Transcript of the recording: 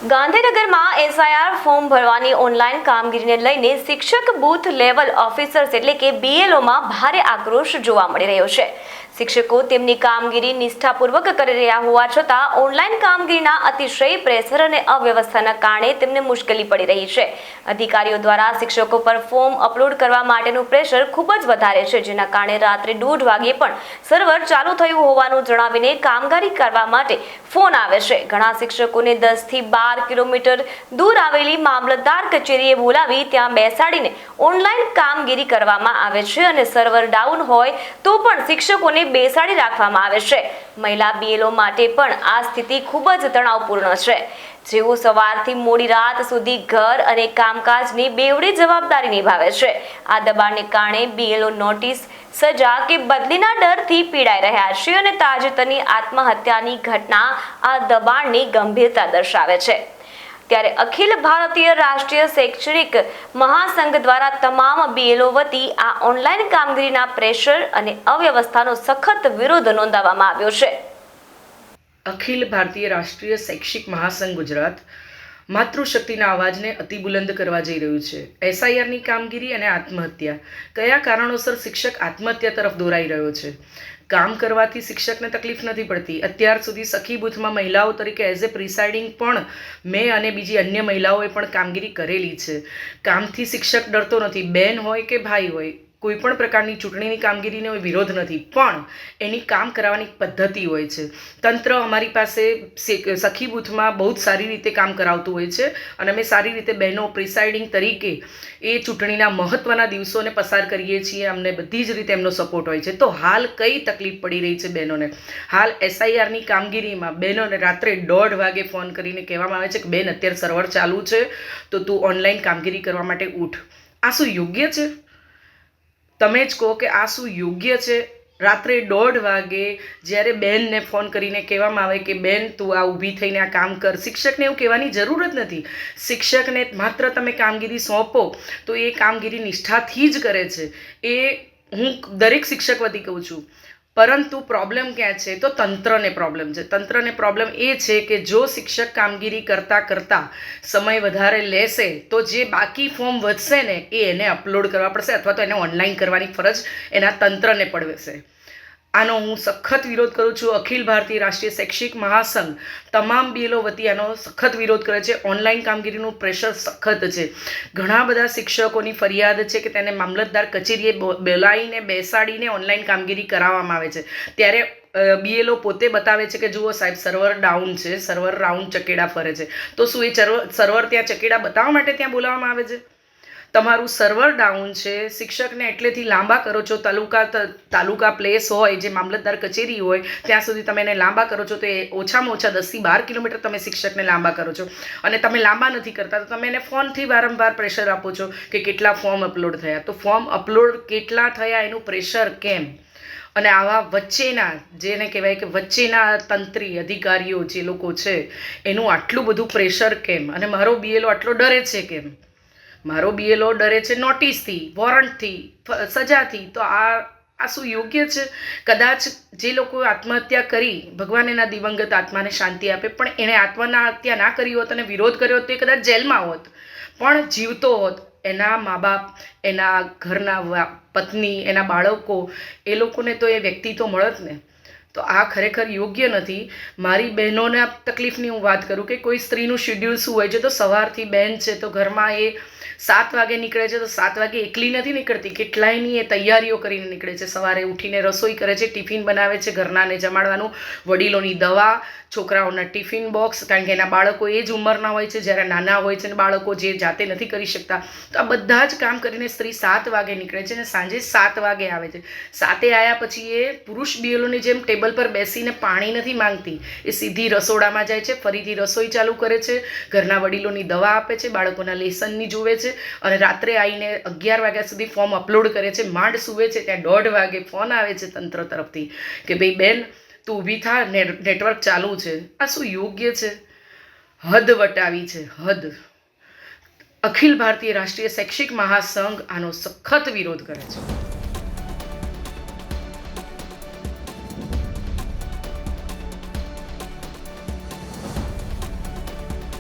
ગાંધીનગરમાં SIR form ભરવાની online કામગીરીને લઈને શિક્ષક બૂથ લેવલ ઓફિસર્સ એટલે કે બીએલઓમાં ભારે આક્રોશ જોવા મળી રહ્યો છે। શિક્ષકો તેમની કામગીરી નિષ્ઠાપૂર્વક કરી રહ્યા હોવા છતાં ઓનલાઈન કામગીરીના અતિશય પ્રેશર અને અવ્યવસ્થાના કારણે તેમને મુશ્કેલી પડી રહી છે। અધિકારીઓ દ્વારા શિક્ષકો પર ફોર્મ અપલોડ કરવા માટેનું પ્રેશર ખૂબ જ વધારે છે, જેના કારણે રાત્રે 1:30 વાગ્યે પણ સર્વર ચાલુ થયું હોવાનું જણાવીને કામગીરી કરવા માટે ફોન આવે છે। ઘણા શિક્ષકોને 10 થી 12 કિલોમીટર દૂર આવેલી મામલતદાર કચેરીએ બોલાવી ત્યાં બેસાડીને ઓનલાઈન કામગીરી કરવામાં આવે છે અને સર્વર ડાઉન હોય તો પણ શિક્ષકોને બેસાડી રાખવામાં આવે છે। મહિલા બીએલઓ માટે પણ આ સ્થિતિ ખૂબ જ તણાવપૂર્ણ છે, જેઓ સવારથી મોડી રાત સુધી ઘર અને કામકાજની બેવડી જવાબદારી નિભાવે છે। આ દબાણને કારણે બીએલઓ નોટિસ, સજા કે બદલીના ડરથી પીડાઈ રહ્યા છે અને તાજેતરની આત્મહત્યાની ઘટના આ દબાણની ગંભીરતા દર્શાવે છે। ત્યારે અખિલ ભારતીય રાષ્ટ્રીય શૈક્ષણિક મહાસંઘ દ્વારા તમામ બીએલઓ વતી આ ઓનલાઈન કામગીરીના પ્રેશર અને અવ્યવસ્થાનો સખત વિરોધ નોંધાવવામાં આવ્યો છે। અખિલ ભારતીય રાષ્ટ્રીય શૈક્ષિક મહાસંઘ ગુજરાત માતૃશક્તિના અવાજને અતિબુલંદ કરવા જઈ રહ્યું છે। એસઆઈઆરની કામગીરી અને આત્મહત્યા, કયા કારણોસર શિક્ષક આત્મહત્યા તરફ દોરાઈ રહ્યો છે? કામ કરવાથી શિક્ષકને તકલીફ નથી પડતી। અત્યાર સુધી સખી બૂથમાં મહિલાઓ તરીકે એઝ એ પ્રિસાઇડિંગ પણ મેં અને બીજી અન્ય મહિલાઓએ પણ કામગીરી કરેલી છે। કામથી શિક્ષક ડરતો નથી, બેન હોય કે ભાઈ હોય, કોઈ પણ પ્રકારની ચૂંટણીની કામગીરીનો વિરોધ નથી, પણ એની કામ કરાવવાની પદ્ધતિ હોય છે। તંત્ર અમારી પાસે સખી બૂથમાં બહુ જ સારી રીતે કામ કરાવતું હોય છે અને અમે સારી રીતે બહેનો પ્રિસાઇડિંગ તરીકે એ ચૂંટણીના મહત્ત્વના દિવસોને પસાર કરીએ છીએ। અમને બધી જ રીતે એમનો સપોર્ટ હોય છે। તો હાલ કઈ તકલીફ પડી રહી છે બહેનોને? હાલ એસઆઈઆરની કામગીરીમાં બહેનોને રાત્રે 1:30 વાગે ફોન કરીને કહેવામાં આવે છે કે બેન, અત્યારે સર્વર ચાલુ છે તો તું ઓનલાઈન કામગીરી કરવા માટે ઉઠ। આ શું યોગ્ય છે? તમે જ કહો કે આ શું યોગ્ય છે? રાત્રે 1:30 વાગે જ્યારે બેનને ફોન કરીને કહેવામાં આવે કે બેન, તું આ ઊભી થઈને આ કામ કર, શિક્ષકને એવું કહેવાની જરૂર જ નથી। શિક્ષકને માત્ર તમે કામગીરી સોંપો તો એ કામગીરી નિષ્ઠાથી જ કરે છે। એ હું દરેક શિક્ષક વતી કહું છું। પરંતુ પ્રોબ્લેમ ક્યાં છે? તો તંત્રને પ્રોબ્લેમ છે। તંત્રને પ્રોબ્લેમ એ છે કે જો શિક્ષક કામગીરી કરતાં સમય વધારે લેશે તો જે બાકી ફોર્મ વધશે ને એ એને અપલોડ કરવા પડશે અથવા તો એને ઓનલાઈન કરવાની ફરજ એના તંત્રને પડશે। આનો હું સખત વિરોધ કરું છું। અખિલ ભારતીય રાષ્ટ્રીય શૈક્ષિક મહાસંઘ તમામ બીએલઓ વતી આનો સખત વિરોધ કરે છે। ઓનલાઈન કામગીરીનું પ્રેશર સખત છે। ઘણા બધા શિક્ષકોની ફરિયાદ છે કે તેને મામલતદાર કચેરીએ બોલાવીને બેસાડીને ઓનલાઈન કામગીરી કરાવવામાં આવે છે, ત્યારે બીએલઓ પોતે બતાવે છે કે જુઓ સાહેબ, સર્વર ડાઉન છે, સર્વર રાઉન્ડ ચકેડા ફરે છે। તો શું એ સર્વર ત્યાં ચકેડા બતાવવા માટે ત્યાં બોલાવવામાં આવે છે? તમારું સર્વર ડાઉન છે, શિક્ષકને એટલેથી લાંબા કરો છો, તાલુકા પ્લેસ હોય, જે મામલતદાર કચેરી હોય ત્યાં સુધી તમે એને લાંબા કરો છો, તો એ ઓછામાં ઓછા 10 થી 12 કિલોમીટર તમે શિક્ષકને લાંબા કરો છો અને તમે લાંબા નથી કરતા તો તમે એને ફોનથી વારંવાર પ્રેશર આપો છો કે કેટલા ફોર્મ અપલોડ થયા। તો ફોર્મ અપલોડ કેટલા થયા એનું પ્રેશર કેમ? અને આવા વચ્ચેના, જેને કહેવાય કે વચ્ચેના તંત્રી અધિકારીઓ જે લોકો છે એનું આટલું બધું પ્રેશર કેમ? અને મારો બીએલઓ આટલો ડરે છે કેમ? મારો બીએલઓ ડરે છે નોટિસથી, વોરંટથી, સજાથી। તો આ શું યોગ્ય છે? કદાચ જે લોકો આત્મહત્યા કરી, ભગવાન એના દિવંગત આત્માને શાંતિ આપે, પણ એણે આત્મહત્યા ના કરી હોત અને વિરોધ કર્યો હોત તો એ કદાચ જેલમાં હોત, પણ જીવતો હોત। એના મા બાપ, એના ઘરના પત્ની, એના બાળકો, એ લોકોને તો એ વ્યક્તિ તો મળત ને। તો આ ખરેખર યોગ્ય નથી। મારી બહેનોના તકલીફની હું વાત કરું કે કોઈ સ્ત્રીનું શેડ્યુલ શું હોય છે, તો સવારથી બહેન છે તો ઘરમાં એ 7 વાગે નીકળે છે તો 7 વાગે એકલી નથી નીકળતી, કેટલાયની એ તૈયારીઓ કરીને નીકળે છે। સવારે ઉઠીને રસોઈ કરે છે, ટિફિન બનાવે છે, ઘરનાને જમાડવાનું, વડીલોની દવા, છોકરાઓના ટિફિન બોક્સ, કારણ કે એના બાળકો એ જ ઉંમરના હોય છે જ્યારે નાના હોય છે અને બાળકો જે જાતે નથી કરી શકતા। તો આ બધા જ કામ કરીને સ્ત્રી 7 વાગે નીકળે છે અને સાંજે 7 વાગે આવે છે। 7 આવ્યા પછી એ પુરુષ બીએલઓની જેમ ટેબલ પર બેસીને પાણી નથી માંગતી, એ સીધી રસોડામાં જાય છે, ફરીથી રસોઈ ચાલુ કરે છે, ઘરના વડીલોની દવા આપે છે, બાળકોના લેસનની જુએ છે અને રાત્રે આવીને 11 વાગ્યા સુધી ફોર્મ અપલોડ કરે છે, માંડ સૂવે છે ત્યાં 1:30 વાગે ફોન આવે છે તંત્ર તરફથી કે ભાઈ બેન, તું ઊભી થા, નેટવર્ક ચાલુ છે। આ શું યોગ્ય છે? હદ વટાવી છે, હદ। અખિલ ભારતીય રાષ્ટ્રીય શૈક્ષિક મહાસંઘ આનો સખત વિરોધ કરે છે।